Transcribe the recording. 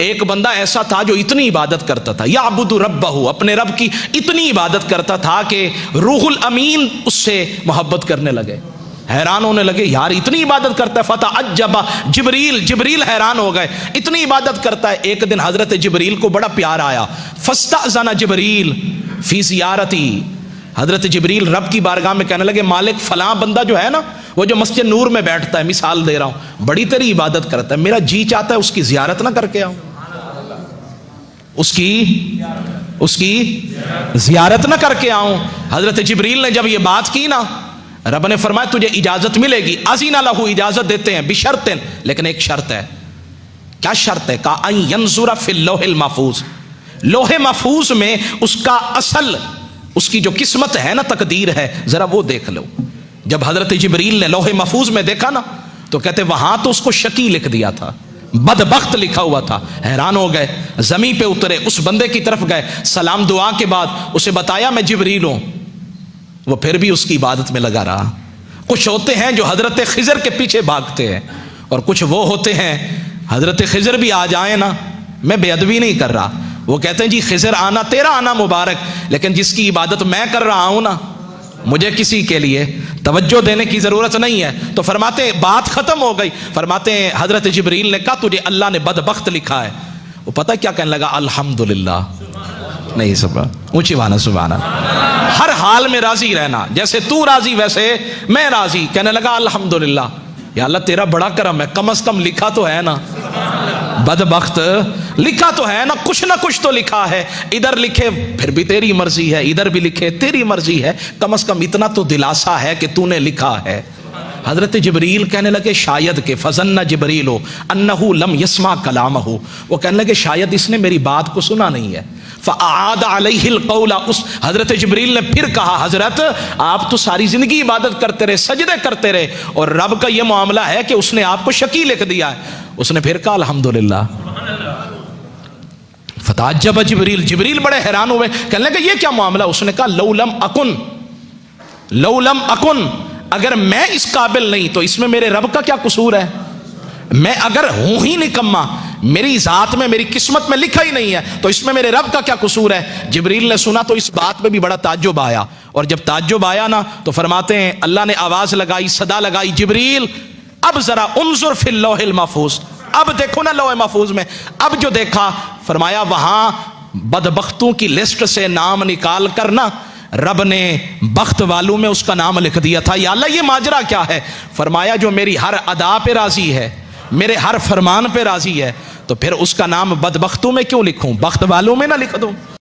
ایک بندہ ایسا تھا جو اتنی عبادت کرتا تھا، یعبد ربہ، اپنے رب کی اتنی عبادت کرتا تھا کہ روح الامین اس سے محبت کرنے لگے، حیران ہونے لگے، یار اتنی عبادت کرتا ہے، فتعجب جبریل حیران ہو گئے، اتنی عبادت کرتا ہے۔ ایک دن حضرت جبریل کو بڑا پیار آیا، فاستأذن جبریل فی زیارتی، حضرت جبریل رب کی بارگاہ میں کہنے لگے، مالک فلاں بندہ جو ہے نا، وہ جو مسجد نور میں بیٹھتا ہے، مثال دے رہا ہوں، بڑی تیری عبادت کرتا ہے، میرا جی چاہتا ہے اس کی زیارت نہ کر کے آؤں، اس کی زیارت نہ کر کے آؤں۔ حضرت جبریل نے جب یہ بات کی نا، رب نے فرمایا تجھے اجازت ملے گی، اذن لہ، اجازت دیتے ہیں، بشرط، لیکن ایک شرط ہے۔ کیا شرط ہے؟ کہا ان ینظر فی اللوح المحفوظ، لوح محفوظ میں اس کا اصل، اس کی جو قسمت ہے نا، تقدیر ہے، ذرا وہ دیکھ لو۔ جب حضرت جبریل نے لوح محفوظ میں دیکھا نا، تو کہتے وہاں تو اس کو شقی لکھ دیا تھا، بدبخت لکھا ہوا تھا، حیران ہو گئے، زمین پہ اترے، اس بندے کی طرف گئے، سلام دعا کے بعد اسے بتایا میں جبریل ہوں، وہ پھر بھی اس کی عبادت میں لگا رہا۔ کچھ ہوتے ہیں جو حضرت خضر کے پیچھے بھاگتے ہیں، اور کچھ وہ ہوتے ہیں حضرت خضر بھی آ جائیں نا، میں بے ادبی نہیں کر رہا، وہ کہتے ہیں جی خضر آنا تیرا آنا مبارک، لیکن جس کی عبادت میں کر رہا ہوں نا، مجھے کسی کے لیے توجہ دینے کی ضرورت نہیں ہے۔ تو فرماتے ہیں بات ختم ہو گئی، فرماتے ہیں حضرت جبریل نے کہا تجھے اللہ نے بدبخت لکھا ہے۔ وہ پتہ کیا کہنے لگا؟ الحمدللہ، نہیں سبحان، اونچی بانا سبحان اللہ، ہر حال میں راضی رہنا، جیسے تو راضی ویسے میں راضی۔ کہنے لگا الحمدللہ، یا اللہ تیرا بڑا کرم ہے، کم از کم لکھا تو ہے نا، بدبخت لکھا تو ہے نا، کچھ نہ کچھ تو لکھا ہے، ادھر لکھے پھر بھی تیری مرضی ہے، ادھر بھی لکھے تیری مرضی ہے، کم از کم اتنا تو دلاسا ہے کہ تو نے لکھا ہے۔ حضرت جبریل کہنے لگے شاید کہ فظن جبریل انہ لم یسمع کلامہ، وہ کہنے لگے شاید اس نے میری بات کو سنا نہیں ہے۔ فاعاد علیہ القول، اس حضرت جبریل نے پھر کہا حضرت آپ تو ساری زندگی عبادت کرتے رہے، سجدے کرتے رہے، اور رب کا یہ معاملہ ہے کہ اس نے آپ کو شقی لکھ دیا ہے۔ اس نے پھر کہا الحمدللہ۔ فتعجب جبریل بڑے حیران ہوئے، کہنے لگے یہ کیا معاملہ؟ اس نے کہا لو لم اکن، اگر میں اس قابل نہیں تو اس میں میرے رب کا کیا قصور ہے؟ میں اگر ہوں ہی نکما، میری ذات میں میری قسمت میں لکھا ہی نہیں ہے، تو اس میں میرے رب کا کیا قصور ہے؟ جبریل نے سنا تو اس بات میں بھی بڑا تعجب آیا، اور جب تعجب آیا نا تو فرماتے ہیں اللہ نے آواز لگائی، صدا لگائی، جبریل اب ذرا انظر فی اللوح المحفوظ، اب دیکھو نا لوح محفوظ میں۔ اب جو دیکھا، فرمایا وہاں بدبختوں کی لسٹ سے نام نکال کر نا رب نے بخت والوں میں اس کا نام لکھ دیا تھا۔ یا اللہ یہ ماجرا کیا ہے؟ فرمایا جو میری ہر ادا پہ راضی ہے، میرے ہر فرمان پہ راضی ہے، تو پھر اس کا نام بدبختوں میں کیوں لکھوں، بخت والوں میں نہ لکھ دوں؟